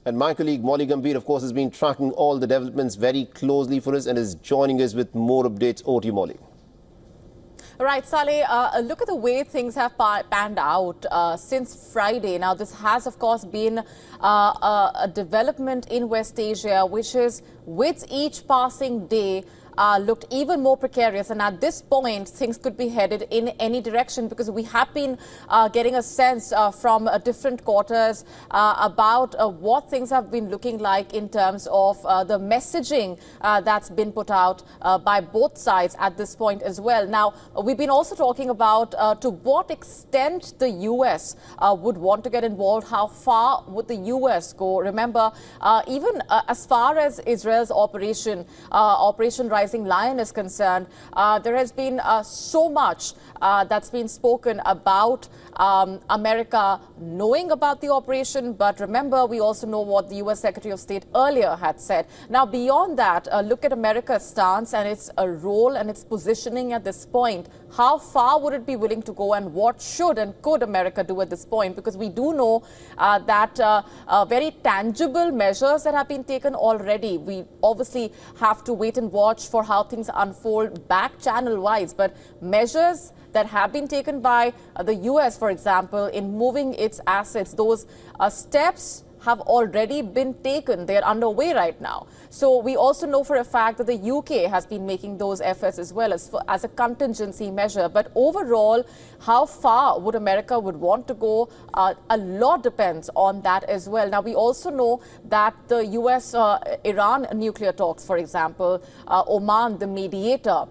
And my colleague Molly Gambhir, of course, has been tracking all the developments very closely for us and is joining us with more updates. Over to you, Molly. All right, Saleh, look at the way things have panned out since Friday. Now, this has, of course, been a development in West Asia, which is with each passing day looked even more precarious. And at this point, things could be headed in any direction because we have been getting a sense from different quarters about what things have been looking like in terms of the messaging that's been put out by both sides at this point as well. Now, we've been also talking about to what extent the U.S. would want to get involved. How far would the U.S. go? Remember, even as far as Israel's Operation Rising Lion is concerned, there has been so much that's been spoken about America knowing about the operation. But remember, we also know what the U.S. Secretary of State earlier had said. Now, beyond that, look at America's stance and its role and its positioning at this point. How far would it be willing to go, and what should and could America do at this point? Because we do know that very tangible measures that have been taken already. We obviously have to wait and watch for how things unfold back channel-wise. But measures that have been taken by the U.S., for example, in moving its assets, those steps have already been taken. They're underway right now. So we also know for a fact that the UK has been making those efforts as well as a contingency measure. But overall, how far would America would want to go? A lot depends on that as well. Now, we also know that the US-Iran nuclear talks, for example, Oman, the mediator,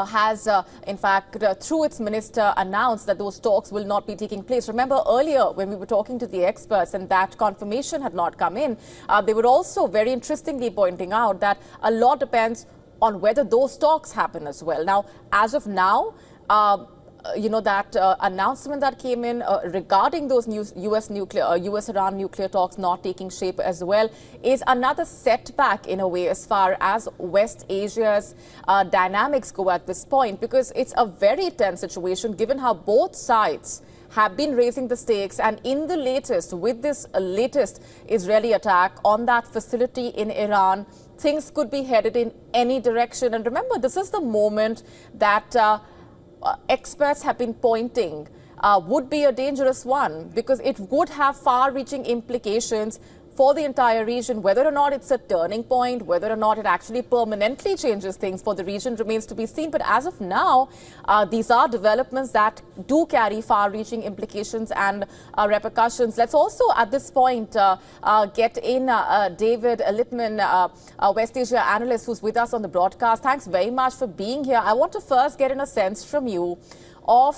has, in fact, through its minister announced that those talks will not be taking place. Remember earlier when we were talking to the experts and that confirmation had not come in, they were also very interestingly pointing out that a lot depends on whether those talks happen as well. Now, as of now, that announcement that came in regarding those US-Iran nuclear talks not taking shape as well is another setback in a way as far as West Asia's dynamics go at this point, because it's a very tense situation given how both sides have been raising the stakes. And in the latest, with this latest Israeli attack on that facility in Iran, things could be headed in any direction. And remember, this is the moment that experts have been pointing would be a dangerous one, because it would have far-reaching implications for the entire region. Whether or not it's a turning point, whether or not it actually permanently changes things for the region remains to be seen. But as of now, these are developments that do carry far-reaching implications and repercussions. Let's also, at this point, get in David Lippman, West Asia analyst, who's with us on the broadcast. Thanks very much for being here. I want to first get in a sense from you of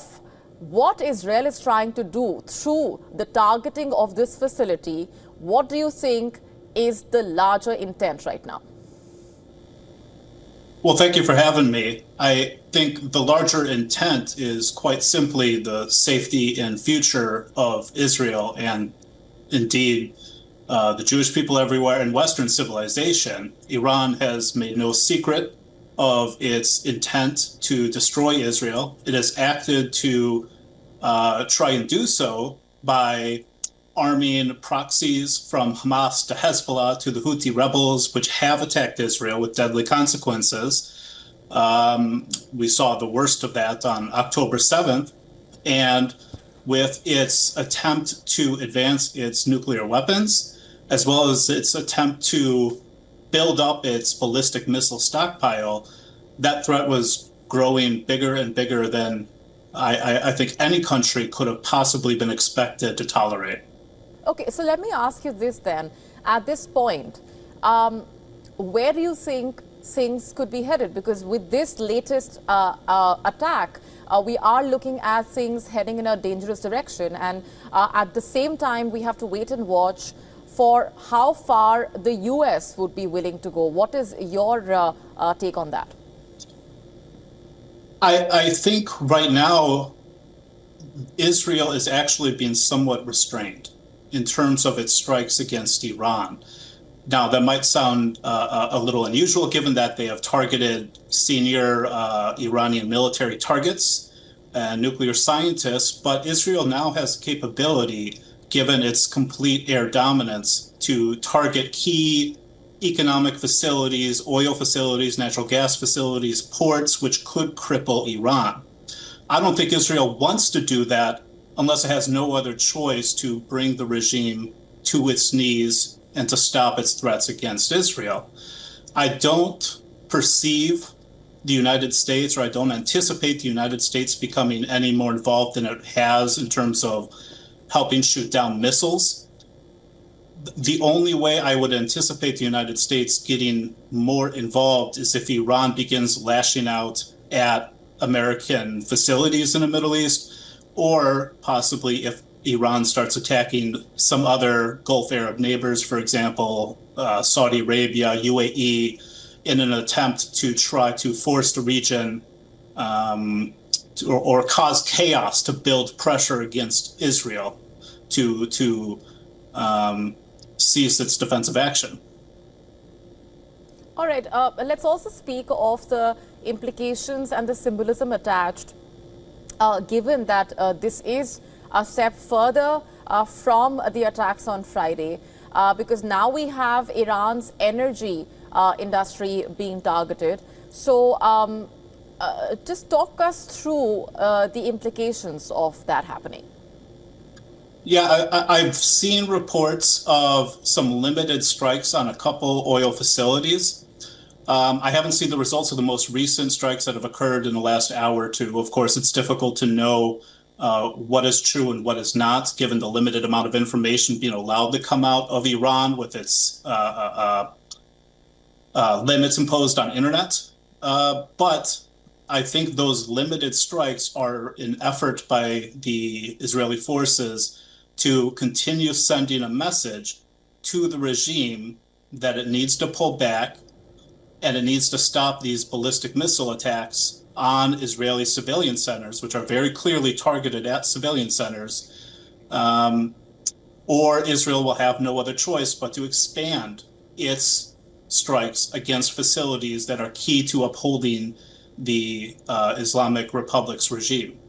what Israel is trying to do through the targeting of this facility. What do you think is the larger intent right now? Well, thank you for having me. I think the larger intent is quite simply the safety and future of Israel and indeed the Jewish people everywhere in Western civilization. Iran has made no secret of its intent to destroy Israel. It has acted to try and do so by arming proxies from Hamas to Hezbollah to the Houthi rebels, which have attacked Israel with deadly consequences. We saw the worst of that on October 7th. And with its attempt to advance its nuclear weapons, as well as its attempt to build up its ballistic missile stockpile, that threat was growing bigger and bigger than I think any country could have possibly been expected to tolerate. Okay, so let me ask you this then. At this point, where do you think things could be headed? Because with this latest attack, we are looking at things heading in a dangerous direction. And at the same time, we have to wait and watch for how far the U.S. would be willing to go. What is your take on that? I think right now, Israel is actually being somewhat restrained in terms of its strikes against Iran. Now, that might sound a little unusual, given that they have targeted senior Iranian military targets and nuclear scientists, but Israel now has the capability, given its complete air dominance, to target key economic facilities, oil facilities, natural gas facilities, ports, which could cripple Iran. I don't think Israel wants to do that unless it has no other choice to bring the regime to its knees and to stop its threats against Israel. I don't perceive the United States, or I don't anticipate the United States becoming any more involved than it has in terms of helping shoot down missiles. The only way I would anticipate the United States getting more involved is if Iran begins lashing out at American facilities in the Middle East, or possibly if Iran starts attacking some other Gulf Arab neighbors, for example, Saudi Arabia, UAE, in an attempt to try to force the region or cause chaos to build pressure against Israel to cease its defensive action. All right, let's also speak of the implications and the symbolism attached, given that this is a step further from the attacks on Friday, because now we have Iran's energy industry being targeted. So just talk us through the implications of that happening. Yeah, I've seen reports of some limited strikes on a couple oil facilities. I haven't seen the results of the most recent strikes that have occurred in the last hour or two. Of course, it's difficult to know what is true and what is not, given the limited amount of information being allowed to come out of Iran with its limits imposed on internet. But I think those limited strikes are an effort by the Israeli forces to continue sending a message to the regime that it needs to pull back and it needs to stop these ballistic missile attacks on Israeli civilian centers, which are very clearly targeted at civilian centers, or Israel will have no other choice but to expand its strikes against facilities that are key to upholding the Islamic Republic's regime.